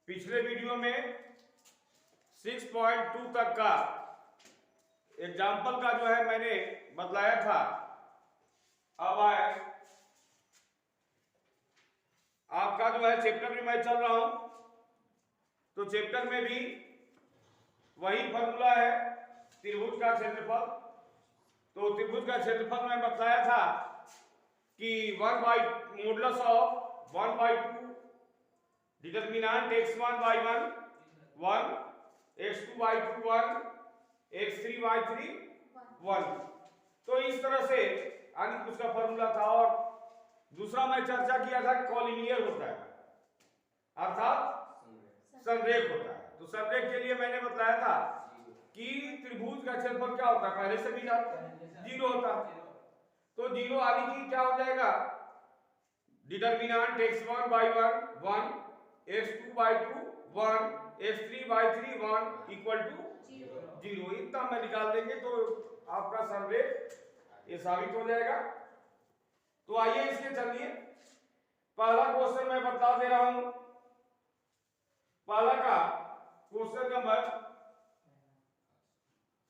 पिछले वीडियो में 6.2 तक का एग्जाम्पल का जो है मैंने बतलाया था। अब आए आपका जो है चैप्टर में मैं चल रहा हूं, तो चैप्टर में भी वही फॉर्मूला है त्रिभुज का क्षेत्रफल। तो त्रिभुज का क्षेत्रफल मैं बताया था कि 1 modulus of 1/2 determinant x1/1 1, x2/2 1, x3/3 1। तो इस तरह से यानी उसका फॉर्मूला था। और दूसरा मैं चर्चा किया था कॉलिनियर होता है अर्थात संरेख होता है। तो संरेख के लिए मैंने बताया था कि त्रिभुज का क्षेत्रफल क्या होता है, पहले से भी जानते हैं, 0 होता है। तो 0 आने की क्या हो जाएगा, determinant x1/1 1, x2/2 1, x3/3 1 equal to 0। इतना मैं निकाल देंगे तो आपका संरेख ये साबित हो जाएगा। तो आइए इसके चलिए पहला क्वेश्चन मैं बता दे रहा हूं। पहला का question number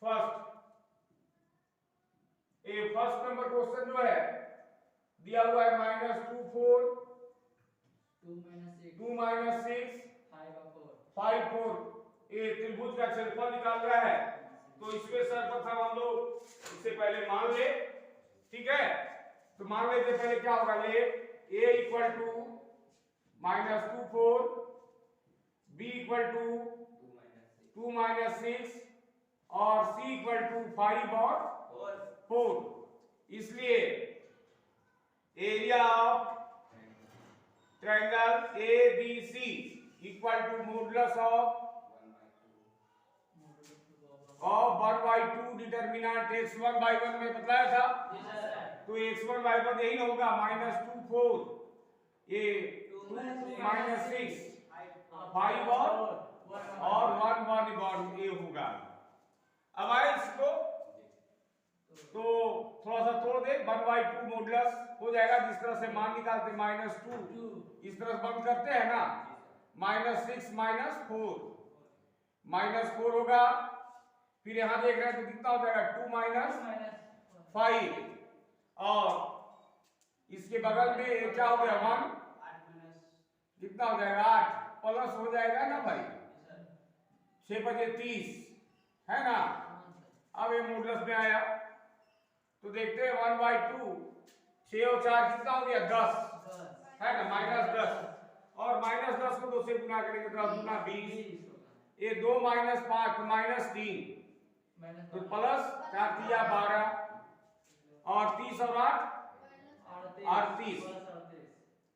first number question जो है दिया हुआ है -2 4 2 -6 5 4। ये त्रिभुज का क्षेत्रफल निकाल रहा है। तो इसमें सर्वप्रथम हम लोग इससे पहले मान ले, ठीक है। तो मान लेते पहले क्या होगा, ले a equal to -2 4, b equal to 2 -6 और c इक्वल टू 5 और 4। इसलिए area of triangle ABC equal to modulus of 1/2 determinant x1/1 में बताया था। तो x1/1 यही होगा -2 4, ये 2 -6 5 और 1 ये होगा। अब आए इसको तो थोड़ा सा तोड़ दे, 1/2 मॉडुलस हो जाएगा। जिस तरह से मान निकालते -2 इस तरह बंद करते हैं ना, -6 -4 होगा। फिर यहां देख रहे हैं तो कितना हो जाएगा 2 - 5 और इसके बगल में क्या हो गया 1, कितना हो जाएगा 8 प्लस हो जाएगा ना भाई 6 बजे 30 है ना। अब ये मॉडुलस में आया तो देखते हैं 1/2 6 और 4 कितना हो गया 10 है ना, -10 और -10 को 2 से गुना करेंगे 10 गुना 20, ये 2 - 5 तो -3 तो प्लस 4 तिया 12 और 30 और 8 38।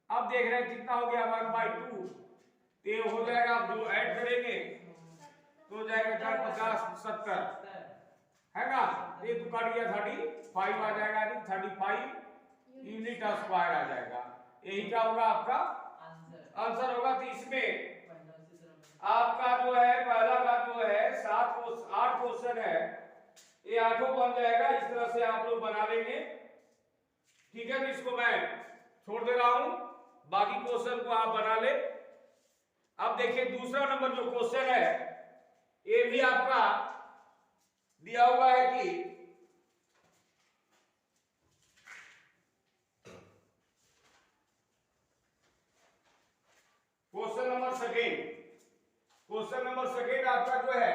अब देख रहे हैं कितना हो गया 1/2 तो ये हो जाएगा, आप जो ऐड करेंगे तो हो जाएगा 4 50 70 है ना। ये तो कट गया 35 आ जाएगा, यानी 35 यूनिट स्क्वायर आ जाएगा। यही क्या होगा आपका आंसर होगा। तो इसमें आपका जो है पहला का जो है 8 क्वेश्चन है, ये 8 बन जाएगा। इस तरह से आप लोग बना लेंगे, ठीक है। तो इसको मैं छोड़ दे रहा हूं, बाकी क्वेश्चन को आप बना ले। अब देखिए दूसरा नंबर जो क्वेश्चन है ये भी आपका दिया हुआ है कि क्वेश्चन नंबर सेकेंड आपका जो है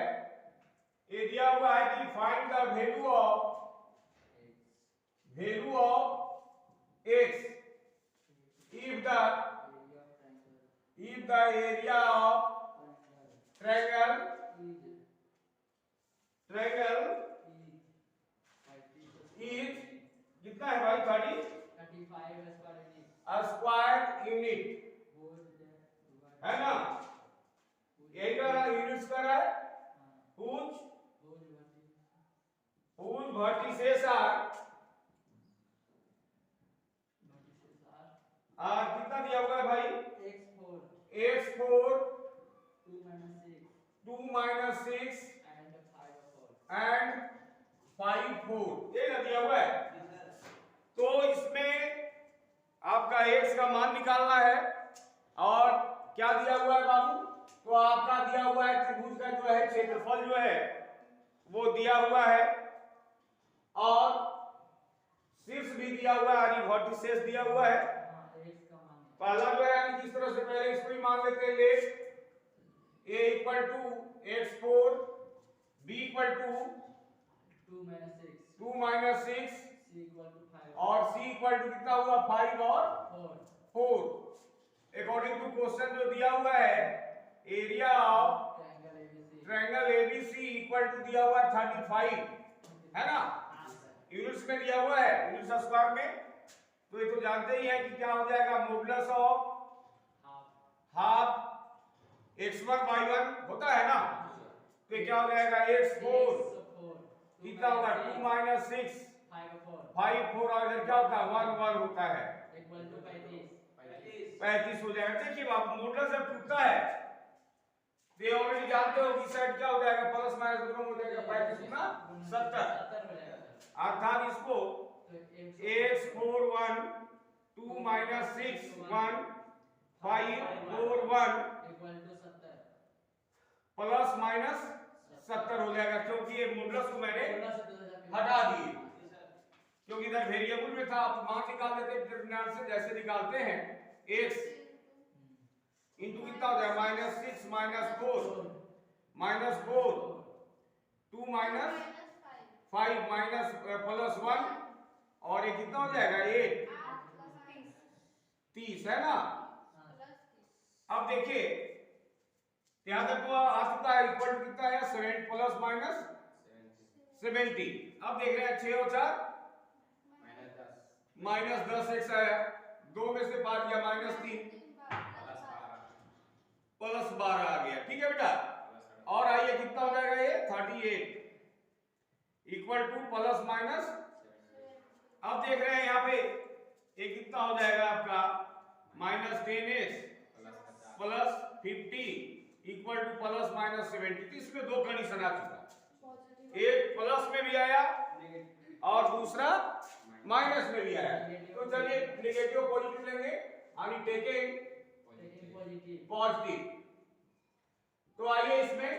ये दिया हुआ है कि find the value of x if the area of triangle is कितना है भाई 35 स्क्वायर यूनिट है ना। यही का यूनिट्स का है whose vertices are कितना दिया हुआ है भाई x4 2 -6 and 5 4 ये ना दिया हुआ है। तो इसमें आपका x का मान निकालना है और क्या दिया हुआ है बाबू, तो आपका दिया हुआ है त्रिभुज का जो है क्षेत्रफल जो है वो दिया हुआ है और शीर्ष भी दिया हुआ है, यानी वर्टिसेस दिया हुआ है। पहला जो है यानी किस तरह से पहले इसको ही मान लेते हैं, let a equal to x4, b equal to 2 minus 6 और c इक्वल टू कितना हुआ 5 और 4। अकॉर्डिंग टू क्वेश्चन जो दिया हुआ है area of triangle ABC equal to दिया हुआ है 35, है ना, यूनिट्स में दिया हुआ है, यूनिट्स स्क्वायर में। तो ये तो जानते ही हैं कि क्या हो जाएगा, modulus of half x1 by 1 होता है ना, तो ये क्या हो जाएगा x4 कितना होगा 2 माइनस 6 5 4 और इधर क्या होता है 1 1 होता है 35 हो जाएगा। देखिए बाबू मॉडुलस जब टूटता है तो ये ऑलरेडी जानते हो कि साइड क्या हो जाएगा प्लस माइनस दोनों हो जाएगा 35 गुना 70, अर्थात इसको x4 1 2 माइनस 6 1 5 4 1 प्लस माइनस 70 हो जाएगा, क्योंकि ये मॉडुलस को मैंने हटा दिए, क्योंकि इधर वेरिएबल में था। आप मान निकाल देते डिटरमिनेंट से, जैसे निकालते हैं x इंटू कितना हो जाएगा -6 -4 2 माइनस 5 माइनस प्लस 1 और ये कितना हो जाएगा 8 30 है ना। अब देखिए यहां तक तो आ चुका है, इक्वल टू कितना है 7 प्लस माइनस 70। अब देख रहे हैं 6 और 4 माइनस 10 x आया, 2 में से 5 गया -3 प्लस 12 आ गया, ठीक है बेटा। और आइए कितना हो जाएगा ये 38 इक्वल टू प्लस माइनस। अब देख रहे हैं यहाँ पे ये कितना हो जाएगा आपका -10x plus 50 equal two plus minus 70। इसमें दो कंडीशन आ चुका, एक प्लस में भी आया और दूसरा माइनस में भी आया। तो चलिए नेगेटिव पॉजिटिव लेंगे, यानी टेकिंग पॉजिटिव। तो आइए इसमें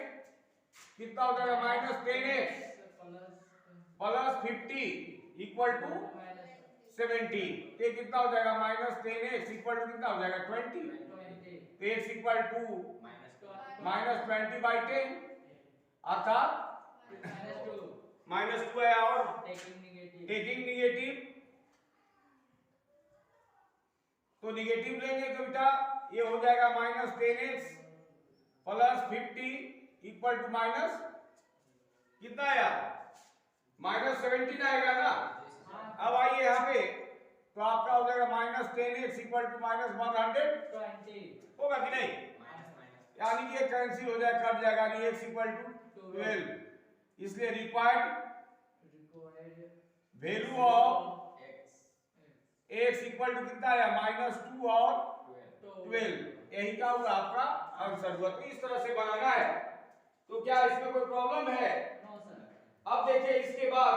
कितना हो जाएगा -10x प्लस 50 इक्वल टू 70। ये कितना हो जाएगा -10x इक्वल टू कितना हो जाएगा 20, तो x इक्वल टू -20/10 अर्थात -2 है और टेकिंग निगेटिव। तो निगेटिव लेंगे तो बेटा ये हो जाएगा -10x plus 50 equal to minus कितना आया -17 आएगा ना। अब आइए यहाँ पे तो आपका हो जाएगा -10x इक्वल टू -120 होगा कि नहीं, यानी कि ये कैंसिल हो जाएगा, कट जाएगा, यानी x इक्वल टू 12। इसलिए required value of x equal to कितना आया -2 और 12। यही का हुआ आपका आंसर हुआ। तो इस तरह से बनाना है। तो क्या इसमें कोई प्रॉब्लम है? अब देखिए इसके बाद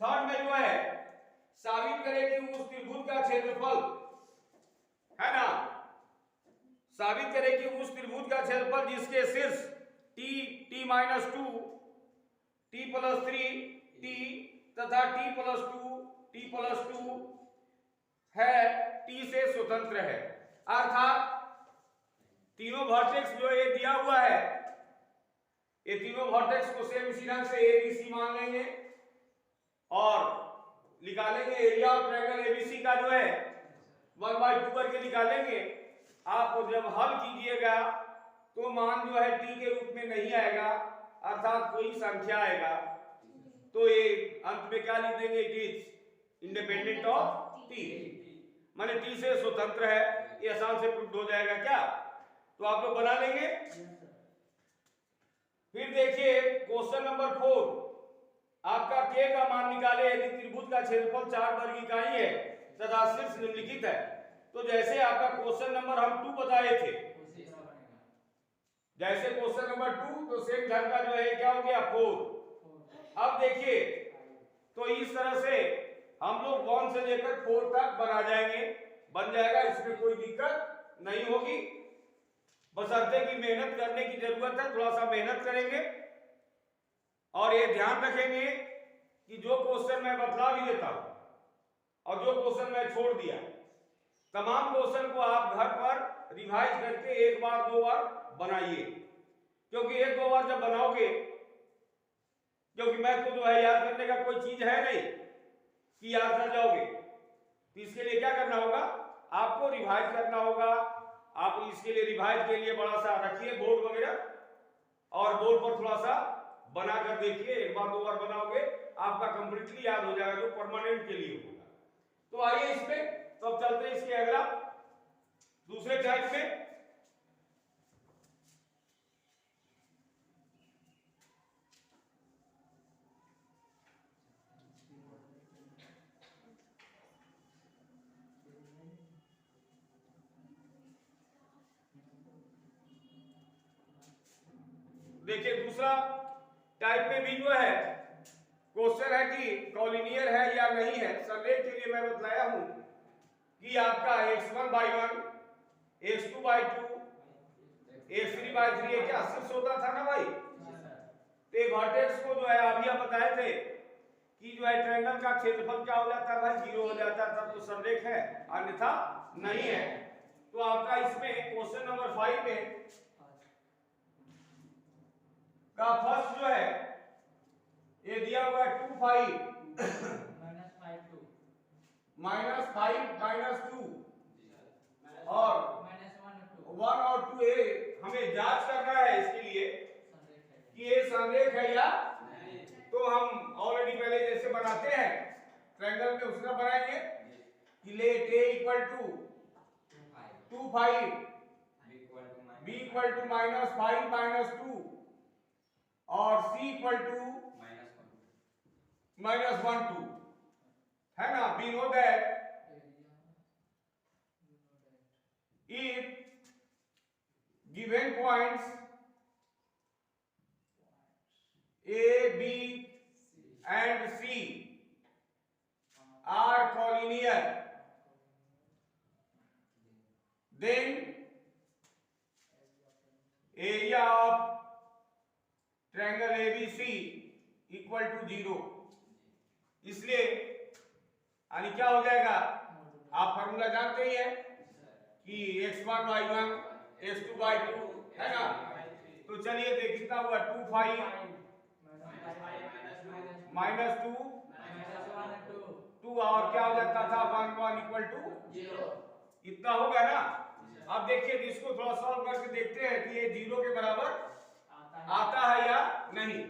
थर्ड में जो है साबित करें कि उस त्रिभुज का क्षेत्रफल है ना, साबित करें कि उस त्रिभुज का क्षेत्रफल जिसके शीर्ष t-2 t+3 t तथा t+2 है, t से स्वतंत्र है। अर्थात तीनों वर्टेक्स जो ये दिया हुआ है, ये तीनों वर्टेक्स को सेम इसी ढंग से ABC मान लेंगे और निकालेंगे एरिया ऑफ ट्रायंगल ABC का जो है 1/2 करके निकालेंगे। आप जब हल कीजिएगा तो मान जो है t के रूप में नहीं आएगा, अर्थात कोई संख्या आएगा, तो ये अंत में क्या लिख देंगे, it is independent of t, माने t से स्वतंत्र है। ये आसान से प्रूव हो जाएगा क्या, तो आप लोग बना लेंगे। फिर देखिए क्वेश्चन नंबर 4, आपका k का मान निकाले यदि त्रिभुज का क्षेत्रफल 4 वर्ग इकाई है तथा शीर्ष निम्नलिखित है। तो जैसे आपका क्वेश्चन नंबर हम 2 बताए थे, जैसे क्वेश्चन नंबर 2, तो सेम ढंग का जो है क्या हो गया 4। अब देखिए तो इस तरह से हम लोग 1 से लेकर 4 तक बना जाएंगे, बन जाएगा, इसमें कोई दिक्कत नहीं होगी। बशर्ते कि मेहनत करने की जरूरत है, थोड़ा सा मेहनत करेंगे और ये ध्यान रखेंगे कि जो क्वेश्चन मैं बतला भी देता हूं और जो क्वेश्चन मैं छोड़ दिया, तमाम क्वेश्चन को आप घर पर रिवाइज करके एक बार दो बार बनाइए, क्योंकि एक दो बार जब बनाओगे, क्योंकि मैथ को जो है याद करने का कोई चीज है नहीं कि याद कर जाओगे, तो इसके लिए क्या करना होगा, आपको रिवाइज करना होगा। आप इसके लिए रिवाइज के लिए बड़ा सा रखिए बोर्ड वगैरह और बोर्ड पर थोड़ा सा बना कर देखिए, एक बार दो बार बनाओगे आपका कंप्लीटली याद हो जाएगा, जो परमानेंट के लिए होगा। तो आइए इसमें तो अब चलते हैं इसके अगला दूसरे टाइप में। देखिए दूसरा टाइप में भी जो है क्वेश्चन है कि कॉलिनियर है या नहीं है। संलेख के लिए मैं बतलाया हूं कि आपका x1/1 x2/2 x3/3 ये क्या शिफ्ट होता था ना भाई। तो वर्टेक्स को जो है अभी हम बताए थे कि जो है ट्रायंगल का क्षेत्रफल क्या हो जाता है भाई, 0 हो जाता है, तब तो संलेख है, अन्यथा नहीं है। तो आपका इसमें क्वेश्चन नंबर 5 में का फर्स्ट जो है ये दिया हुआ है 2 5 -5 -2 और -1 और 2 ए हमें जांच करना है इसके लिए कि ये संरेख है या नहीं। तो हम ऑलरेडी पहले जैसे बनाते हैं ट्रायंगल में उसका बनाएंगे कि let a equal to 2 5 b equal to -5 -2 और c इक्वल टू -1 2 है ना। we know that if given points a b and c are collinear, then area of triangle ABC equal to 0। इसलिए यानी क्या हो जाएगा, आप फॉर्मूला जानते ही है कि x1/1 x2/2 है ना। तो चलिए देख कितना हुआ 2 5 -2 और क्या हो जाता था 1 1 इक्वल टू 0, इतना होगा ना। अब देखिए इसको थोड़ा सॉल्व करके देखते हैं कि ये 0 के बराबर आता है या नहीं।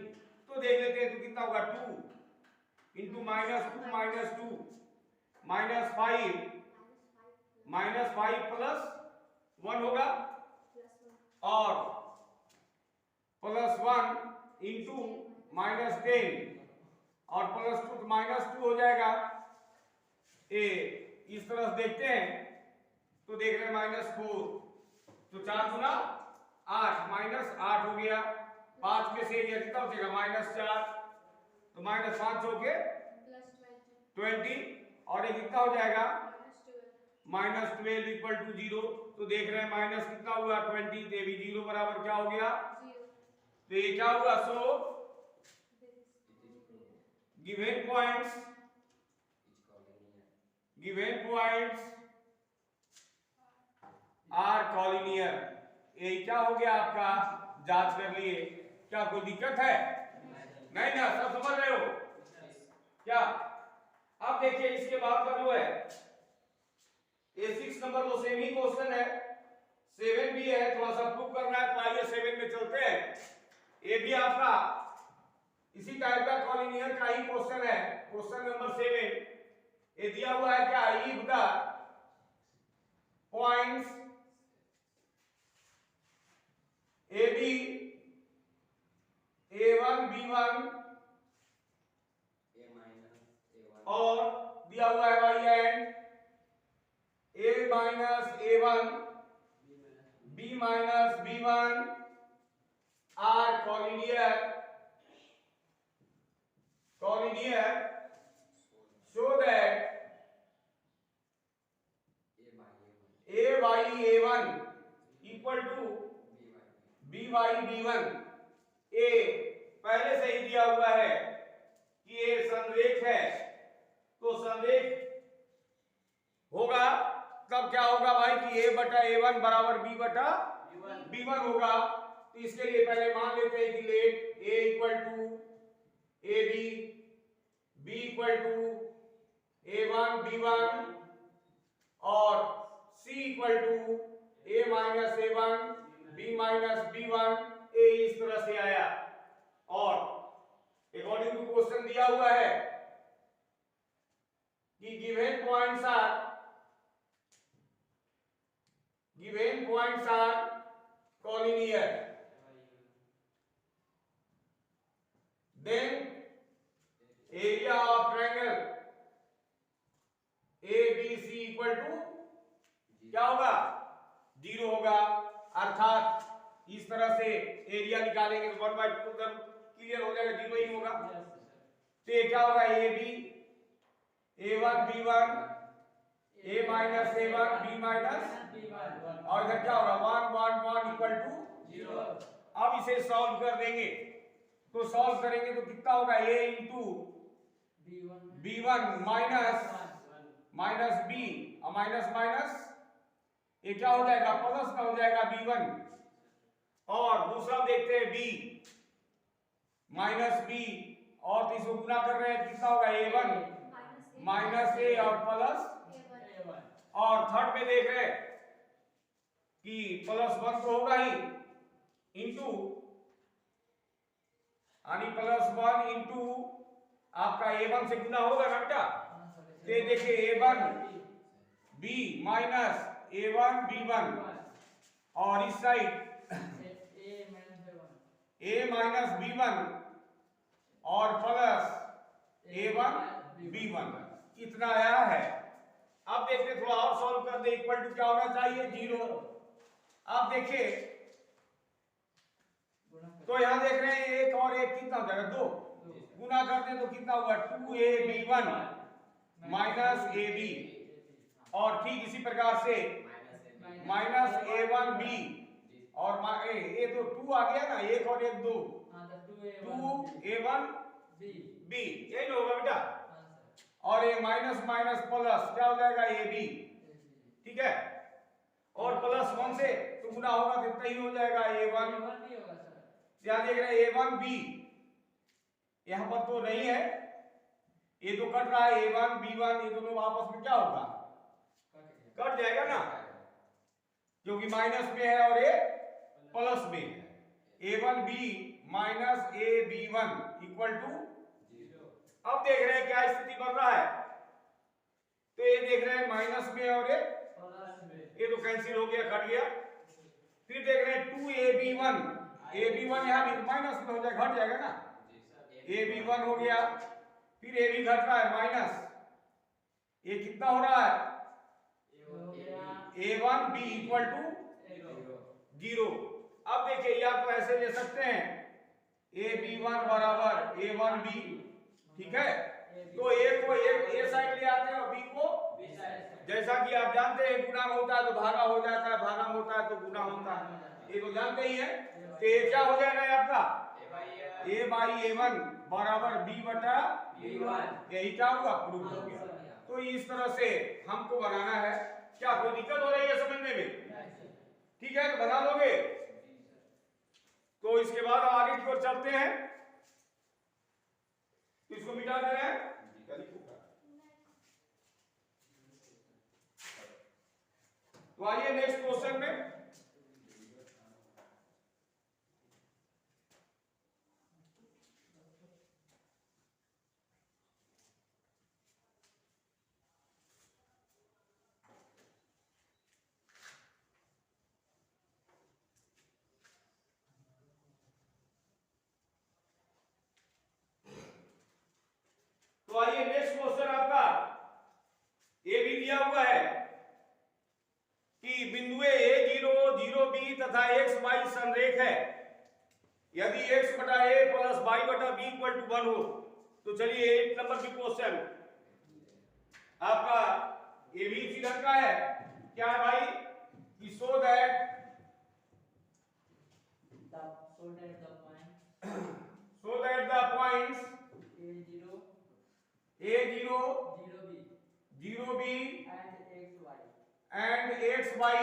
तो देख लेते हैं तो कितना होगा 2 इंटू -2 -2 -5 प्लस 1 होगा और +1 इंटू -10 और +2 तो -2 हो जाएगा। ए इस तरफ देखते हैं तो देख रहे हैं -4 तो 4 गुना 8 -8 हो गया। 5 में से ये कितना हो जाएगा -4 तो -5 हो के 20 और ये कितना हो जाएगा -12 इक्वल टू 0। तो देख रहे हैं माइनस कितना हुआ 20, तो ये भी 0 बराबर क्या हो गया 0। तो ये क्या हुआ, सो given points are collinear। ये क्या हो गया आपका, जांच कर लिए, क्या कोई दिक्कत है नहीं ना, सब समझ रहे हो क्या। अब देखिए इसके बाद का जो है ये 6 नंबर तो सेम ही क्वेश्चन है, 7 भी है, थोड़ा सा प्रूव करना है। तो आइए 7 में चलते हैं। ये भी आपका इसी टाइप का कॉलिनियर का ही क्वेश्चन है। क्वेश्चन नंबर 7 ये दिया हुआ है क्या, if the points A B A1 B1 और दिया हुआ है भाई and A-A1 B-B1 are collinear so that A by A1 equal to b1 ए पहले से ही दिया हुआ है कि ये संरेख है, तो संरेख होगा तब क्या होगा भाई कि a बटा a1 बराबर b बटा b1 होगा। तो इसके लिए पहले मान लेते हैं कि let a equal to ab, b equal to a1 b1 और c equal to a minus a1 b minus b1 a इस तरह से आया। और अकॉर्डिंग टू क्वेश्चन दिया हुआ है कि given points are collinear, then area of triangle ABC equal to क्या होगा 0 होगा। अर्थात इस तरह से एरिया निकालेंगे तो 1/2 क्लियर हो जाएगा, 0 ही होगा। तो ये क्या होगा AB A1 B1 A minus A1 B minus और इधर क्या होगा 1 1 1 इक्वल टू 0। अब इसे सॉल्व कर देंगे, तो सॉल्व करेंगे तो कितना होगा a into b1 minus minus b और माइनस माइनस ये क्या हो जाएगा प्लस का हो जाएगा b1। और दूसरा देखते हैं b माइनस b और तो इसको गुना कर रहे हैं कितना होगा a1 माइनस a और प्लस a1। और थर्ड में देख रहे हैं कि +1 तो होगा ही इंटू यानी +1 इंटू आपका a1 से गुना होगा ना बेटा। ये देखिए a1 b minus a1 b1 और इस साइड a माइनस b1 और प्लस a1 b1 इतना आया है। अब देखते थोड़ा और सॉल्व कर दे, इक्वल टू क्या होना चाहिए 0। आप देखिए तो यहां देख रहे हैं एक और एक कितना हो जाएगा 2 गुना करते हैं तो कितना होगा 2ab1 माइनस ab और ठीक इसी प्रकार से माइनस a1b और ये तो 2 आ गया ना, एक और एक 2 2a1b यही ना होगा बेटा। और ये माइनस माइनस प्लस क्या हो जाएगा ab, ठीक है। और +1 से तो गुना होगा तो इतना ही हो जाएगा a1 भी होगा सर। ध्यान देख रहे हैं a1b यहां पर तो नहीं है, ये तो कट रहा है a1 b1 ये दोनों आपस में क्या होगा कट जाएगा ना, क्योंकि माइनस में है और ये प्लस में है। a1b minus ab1 equal to 0। अब देख रहे हैं क्या स्थिति बन रहा है, तो ये देख रहे हैं माइनस में और ये तो कैंसिल हो गया कट गया। फिर देख रहे हैं 2ab1 ab1 यहां भी माइनस में हो जाएगा घट जाएगा ना, ab1 हो गया। फिर ab घट रहा है माइनस, ये कितना हो रहा है a1b इक्वल टू 0। अब देखिए या तो ऐसे ले सकते हैं ab1 बराबर a1b, ठीक है। तो a को a साइड ले आते हैं और b को जैसा कि आप जानते हैं गुना होता है तो भागा हो जाता है, भागा होता है तो गुना होता है, ये तो जानते ही है। तो ये क्या हो जाएगा आपका a/a1 बराबर b बटा b1, यही क्या हुआ प्रूफ हो गया। तो इस तरह से हमको बनाना है। क्या कोई दिक्कत हो रही है समझने में? ठीक है तो बना लोगे। तो इसके बाद आगे की ओर चलते हैं, इसको मिटा दे रहे हैं। तो आइए नेक्स्ट क्वेश्चन में। तो आइए नेक्स्ट क्वेश्चन आपका ये भी दिया हुआ है कि बिंदु a0 0b तथा x y संरेख है। यदि x बटा a प्लस y बटा b इक्वल टू 1 हो तो चलिए 8 नंबर की क्वेश्चन आपका ये भी इसी ढंग का है। क्या है भाई कि so that so that the points A0, 0B and XY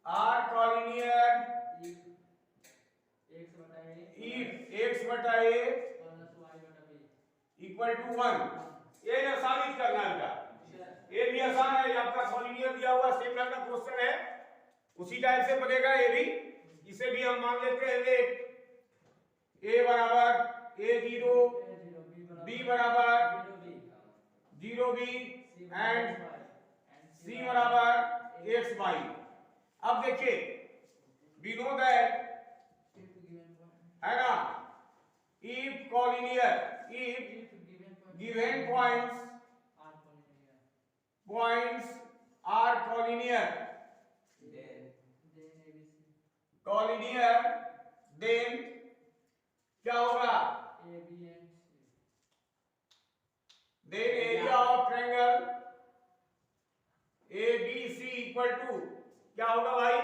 are collinear if x बटा a इक्वल टू 1। ये ना साबित करना है बेटा, ये भी आसान है, आपका कॉलिनियर दिया हुआ सेम का क्वेश्चन है, उसी टाइप से बनेगा ये भी। इसे भी हम मान लेते हैं लेट a बराबर a0, b बराबर 0b एंड c बराबर xy। अब देखिए विनोद है ना, if collinear, if given points are collinear, then क्या होगा, then area of triangle ABC equal to क्या होगा भाई,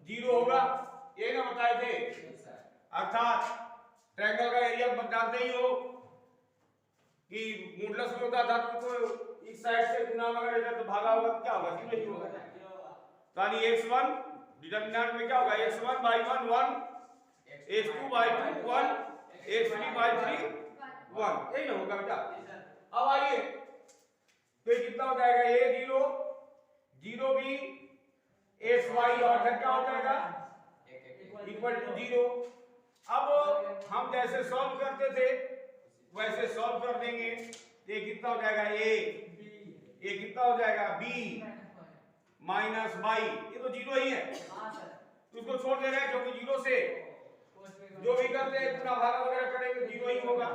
0 होगा। ये ना बताए थे, अर्थात ट्रायंगल का एरिया बताते ही हो कि मॉडुलस में होता था तो इस साइड से गुना अगर इधर तो भागा होगा तो क्या होगा, 0 ही होगा। तो यानी x1 डिटरमिनेंट में क्या होगा, x1 by 1 1, x2 by 2 1, x3 by 3 1, यही ना होगा बेटा। अब आइए तो ये कितना हो जाएगा, a0 0b xy और फिर क्या हो जाएगा इक्वल टू 0। अब हम जैसे सॉल्व करते थे वैसे सॉल्व कर देंगे। ये कितना हो जाएगा ये कितना हो जाएगा b माइनस y, ये तो 0 ही है तो इसको छोड़ दे रहे हैं क्योंकि 0 से जो भी करते हैं पूरा भागा वगैरह करेंगे 0 ही होगा।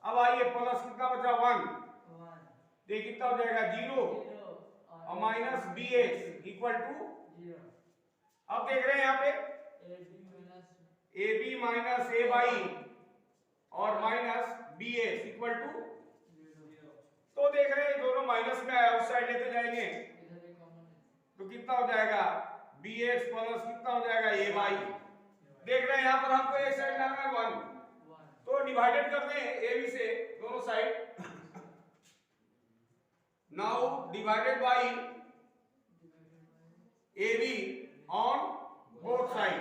अब आइए प्लस कितना बचा 1, ये कितना हो जाएगा 0 और माइनस bx इक्वल टू 0। अब देख रहे हैं यहाँ पे ab माइनस ay और माइनस bx इक्वल टू 0। तो देख रहे हैं दोनों माइनस में आया, उस साइड लेते जाएंगे तो कितना हो जाएगा bx प्लस कितना हो जाएगा ay। देख रहे हैं यहाँ पर हमको एक साइड लाना है 1, तो डिवाइडेड कर दें ab से दोनों side. Now divided by ab on both side.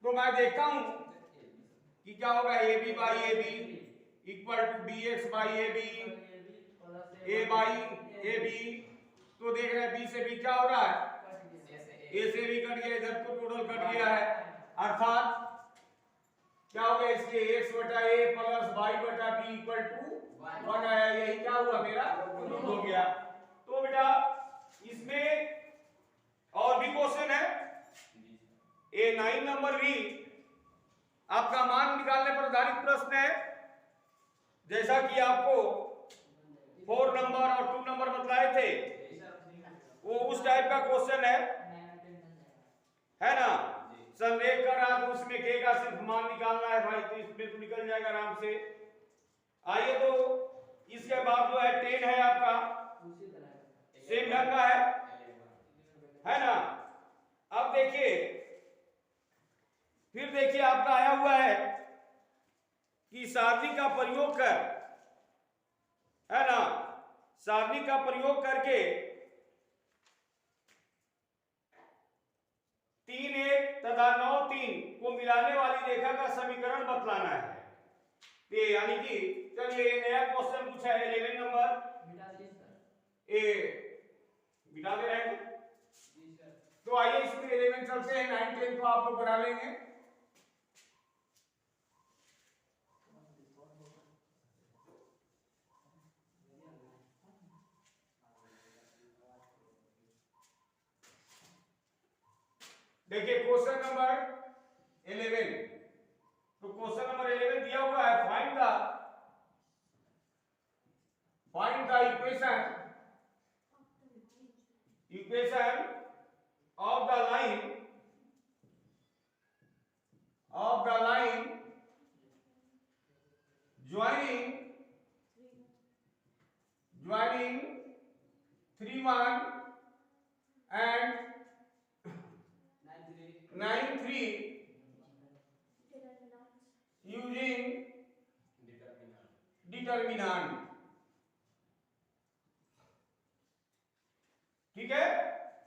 तो मैं देखता हूं कि क्या होगा, ab by ab equal to bx by ab, a by ab। तो देख रहे हैं b से b क्या हो रहा है, a से b कट गया, इधर तो टोटल कट गया है, अर्थात क्या हो गया इसके x बटा a प्लस y बटा b इक्वल टू 1 आया। यही क्या हुआ मेरा प्रूफ हो गया। तो बेटा इसमें और भी क्वेश्चन है, ये 9 नंबर भी आपका मान निकालने पर आधारित प्रश्न है। जैसा कि आपको 4 नंबर और 2 नंबर बतलाए थे वो उस टाइप का क्वेश्चन है ना। संरेख कर रहा तो उसमें के का सिर्फ मान निकालना है भाई, तो इसमें तो निकल जाएगा आराम से। आइए तो इसके बाद जो है 10 है आपका सेम ढंग का है ना। अब देखिए फिर देखिए आपका आया हुआ है कि सारणी का प्रयोग कर, है ना, सारणी का प्रयोग करके 3 1 तथा 9 3 को मिलाने वाली रेखा का समीकरण बतलाना है। ये यानी कि चलिए नया क्वेश्चन पूछा है 11 नंबर, ए बिठा दे रहे हैं। तो आइए इसमें 11 चलते हैं, 9 10 तो आप लोग बना लेंगे। देखिए क्वेश्चन नंबर 11, तो क्वेश्चन नंबर 11 दिया हुआ है find the equation of the line joining 3 1 and determinant. ठीक है,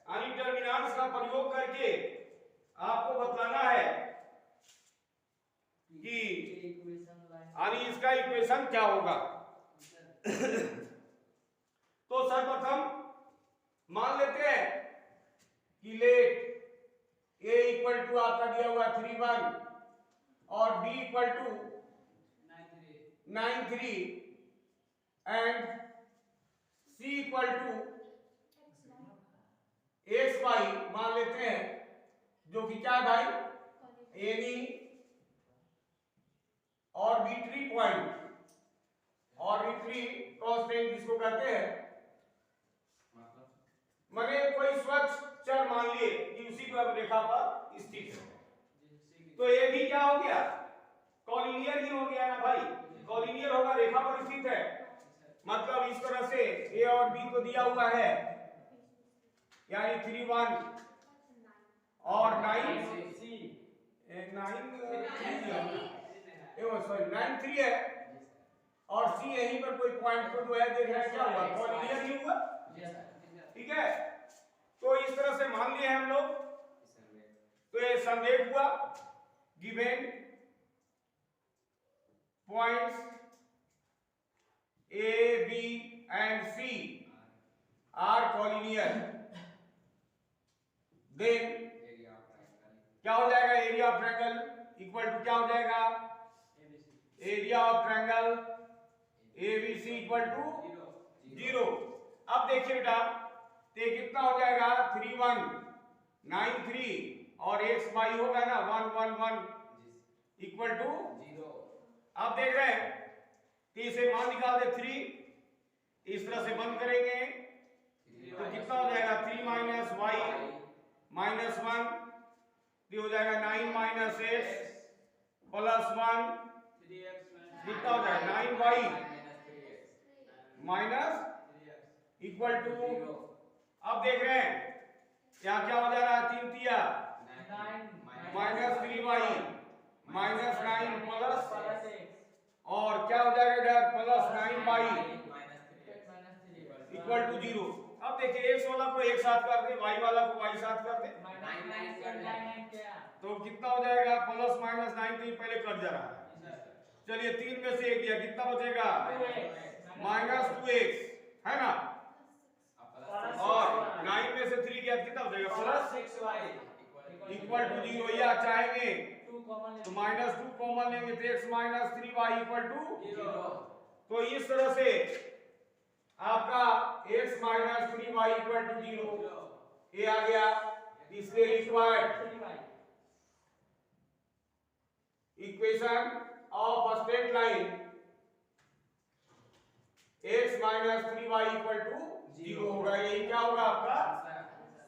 डिटर्मिनेंट्स का प्रयोग करके आपको बताना है कि इसका इक्वेशन क्या होगा। तो सर्वप्रथम मान लेते हैं कि लेट a इक्वल टू आपका दिया हुआ 3 1 और b equal to 9 3 and c equal to x y मान लेते हैं, जो कि क्या है भाई any arbitrary point, arbitrary constant जिसको कहते हैं, माने कोई स्वच्छ चर मान लिए कि उसी रेखा पर स्थित है। तो ये भी क्या हो गया, कॉलिनियर ही हो गया ना भाई, कॉलिनियर होगा, रेखा पर स्थित है, मतलब इस तरह से a और b को दिया हुआ है, यानी 3 1 और 9 3 है और c यहीं पर कोई पॉइंट को जो है देख रहे हैं, क्या हुआ, कॉलिनियर ही हुआ। ठीक है, तो इस तरह से मान लिए हम लोग, तो ये संदेह हुआ given points A, B and C are collinear, then क्या हो जाएगा, area of triangle equal to क्या हो जाएगा, area of triangle ABC equal to 0। अब देखिए बेटा, तो कितना हो जाएगा 3 1 9 3 और x y होगा ना 1 1 1 इक्वल टू 0। अब देख रहे हैं, तो इसे मान निकाल दे 3, इस तरह से बंद करेंगे तो कितना हो जाएगा 3 माइनस y माइनस 1, तो हो जाएगा 9 माइनस x प्लस 1, कितना हो जाएगा 9y माइनस इक्वल टू, अब देख रहे हैं क्या क्या हो जा रहा है, 3 तिया माइनस 3y माइनस 9 प्लस और क्या हो जाएगा इधर प्लस 9y इक्वल टू 0। अब देखिए x वाला को एक साथ कर दे, y वाला को y साथ कर दे, तो कितना हो जाएगा प्लस माइनस 9, तो पहले कट जा रहा है। चलिए 3 में से 1 दिया, कितना बचेगा माइनस 2x, है ना, और 9 में से 3 गया, कितना बचेगा प्लस 6y इक्वल टू 0। या चाहेंगे तो माइनस 2 कॉमन लेंगे तो x minus 3y equal to 0। तो इस तरह से आपका x minus 3y equal to 0 ये आ गया। इसलिए required equation of straight line x minus 3y equal to 0 होगा। यही क्या होगा आपका।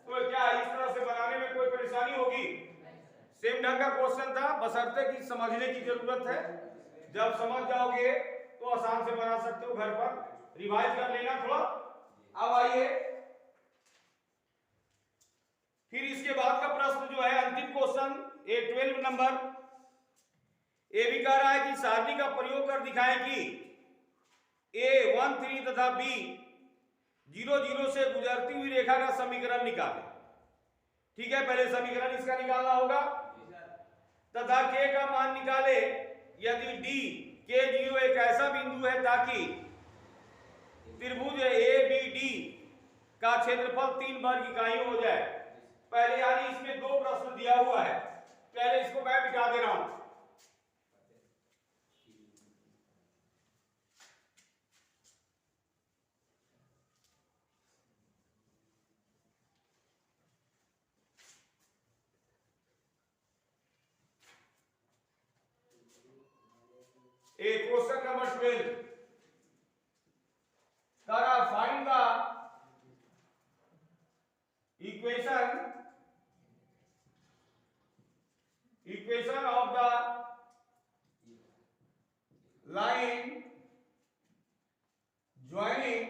तो क्या इस तरह से बनाने में कोई परेशानी होगी? सेम ढंग का क्वेश्चन था, बशर्ते कि समझने की जरूरत है। जब समझ जाओगे तो आसान से बना सकते हो, घर पर रिवाइज कर लेना थोड़ा। अब आइए फिर इसके बाद का प्रश्न जो है अंतिम क्वेश्चन ए 12 नंबर। ए भी कह रहा है कि सारणी का प्रयोग कर दिखाएं कि ए 1 3 तथा बी 0 0 से गुजरती हुई रेखा का समीकरण निकालें। ठीक है, पहले समीकरण इसका निकालना होगा तथा के का मान निकाले यदि डी के 0 एक ऐसा बिंदु है ताकि त्रिभुज ए बी डी का क्षेत्रफल 3 वर्ग इकाई हो जाए। पहले यानी इसमें 2 प्रश्न दिया हुआ है, पहले इसको मैं मिटा दे रहा हूं। Question number 12 Tara find the equation of the line joining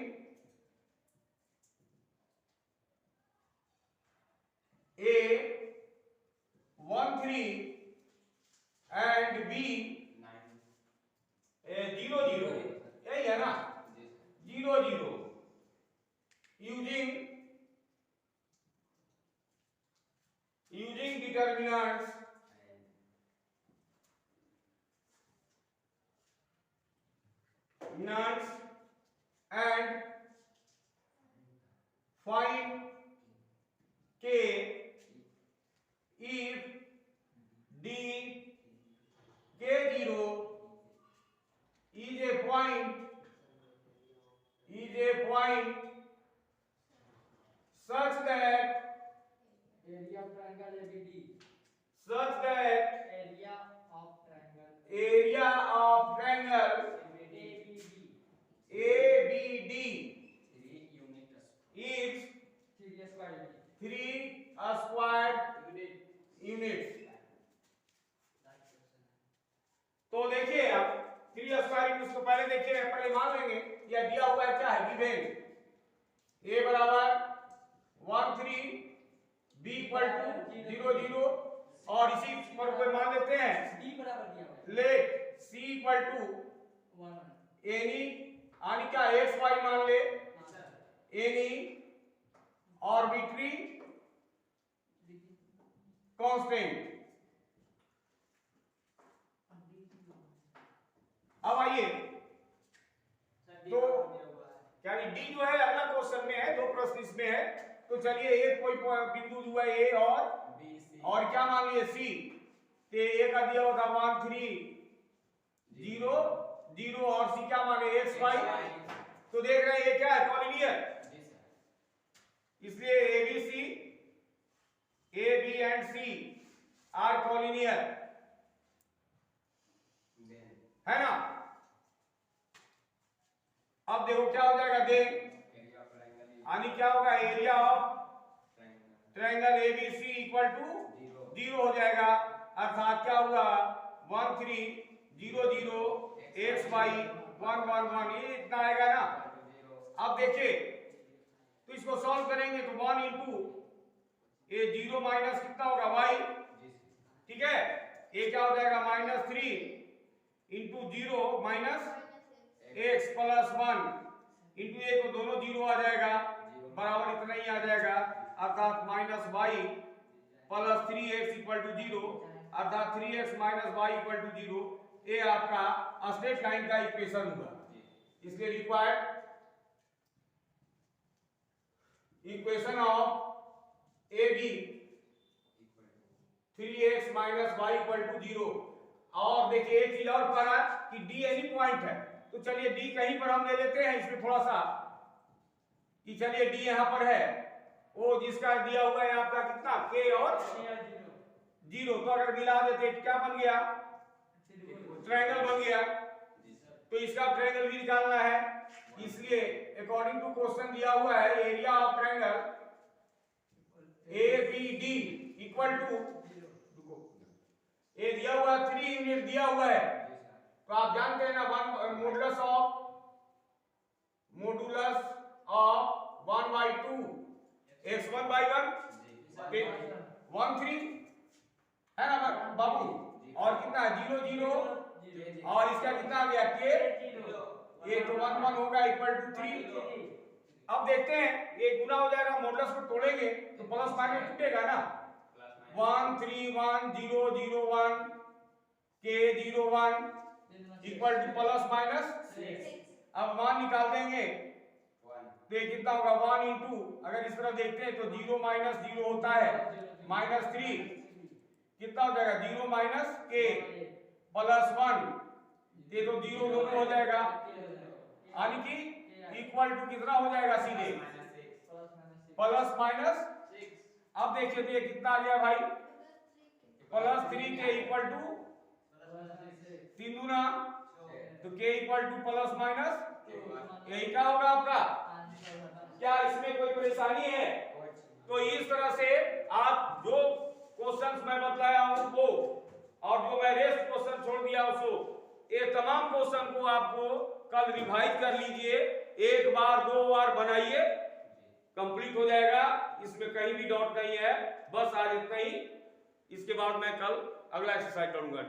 A 1 3 and B 0 0। यही determinants and find k if d k0 is a point such that area of triangle ABD, such that area of triangle ABD is 3 square units। तो देखिए आप 3 square units को पहले देखिए, पहले मान लेंगे या दिया हुआ है क्या है, गिवन a बराबर 1 3, b इक्वल टू 0 0 और इसी पर कोई मान लेते हैं D बराबर दिया हुआ है let c equal to 1 any आनी क्या x y मान ले एनी आर्बिट्री कांस्टेंट। अब आइए तो क्या डी जो है अगला क्वेश्चन में है, दो प्रश्न इसमें है, तो चलिए एक कोई बिंदु जो है ए और क्या मान लिए सी, तो ए का दिया होगा 1 3 0 0 और सी क्या माने x y, तो देख रहे हैं ये क्या है कॉलिनियर, इसलिए ABC A B and C are collinear है ना। अब देखो क्या हो जाएगा, देख यानी क्या होगा area of triangle ABC equal to 0 हो जाएगा, अर्थात क्या हुआ 1 3 0 0 x y 1 1 1 ये इतना आएगा ना। अब देखिए तो इसको सॉल्व करेंगे तो 1 इंटू ये 0 माइनस कितना होगा y, ठीक है, ये क्या हो जाएगा -3 into 0 minus x plus 1 into ये तो दोनों 0 आ जाएगा बराबर इतना ही आ जाएगा, अर्थात -y plus 3x equal to 0 अर्थात 3x minus y equal to 0। ये आपका स्ट्रेट लाइन का इक्वेशन हुआ, इसलिए required equation of AB 3x minus y equal to 0। और देखिए एक चीज और पढ़ा कि D एनी पॉइंट है, तो चलिए D कहीं पर हम ले लेते हैं इसमें थोड़ा सा कि चलिए D यहां पर है, वो जिसका दिया हुआ है आपका कितना k और 0, तो अगर मिला देते क्या बन गया, ट्रायंगल बन गया, तो इसका ट्रायंगल भी निकालना है, इसलिए अकॉर्डिंग टू क्वेश्चन दिया हुआ है area of triangle ABD equal to, ये दिया हुआ 3 यूनिट दिया हुआ है, तो आप जानते हैं ना मॉडुलस ऑफ 1/2 x 1/1 1 3 है ना बाबू, और कितना 0 0 और इसका कितना आ गया k, ये तो 1 1 होगा इक्वल टू 3। अब देखते हैं ये गुना हो जाएगा, मॉडुलस को तोड़ेंगे तो प्लस माइनस टूटेगा ना, 1 3 1 0 0 1 k 0 1 equal two plus minus 6। अब मान निकाल देंगे तो ये कितना होगा 1 इंटू, अगर इस तरफ देखते हैं तो 0 माइनस 0 होता है -3, कितना हो जाएगा 0 माइनस k प्लस 1, ये तो 0 दोनों हो जाएगा, यानी कि इक्वल टू कितना हो जाएगा सीधे प्लस माइनस 6। अब देखिए तो ये कितना आ गया भाई प्लस 3k इक्वल टू 3 गुना, तो k equal two plus minus, यही क्या होगा आपका, क्या इसमें कोई परेशानी है? तो इस तरह से आप जो क्वेश्चंस मैं बताया हूं वो और जो मैं रेस्ट क्वेश्चन छोड़ दिया उसको, ये तमाम क्वेश्चन को आपको कल रिवाइज कर लीजिए, एक बार 2 बार बनाइए, कंप्लीट हो जाएगा, इसमें कहीं भी डाउट नहीं है, बस आज इतना ही, इसके बाद मैं कल अगला एक्सरसाइज करूंगा।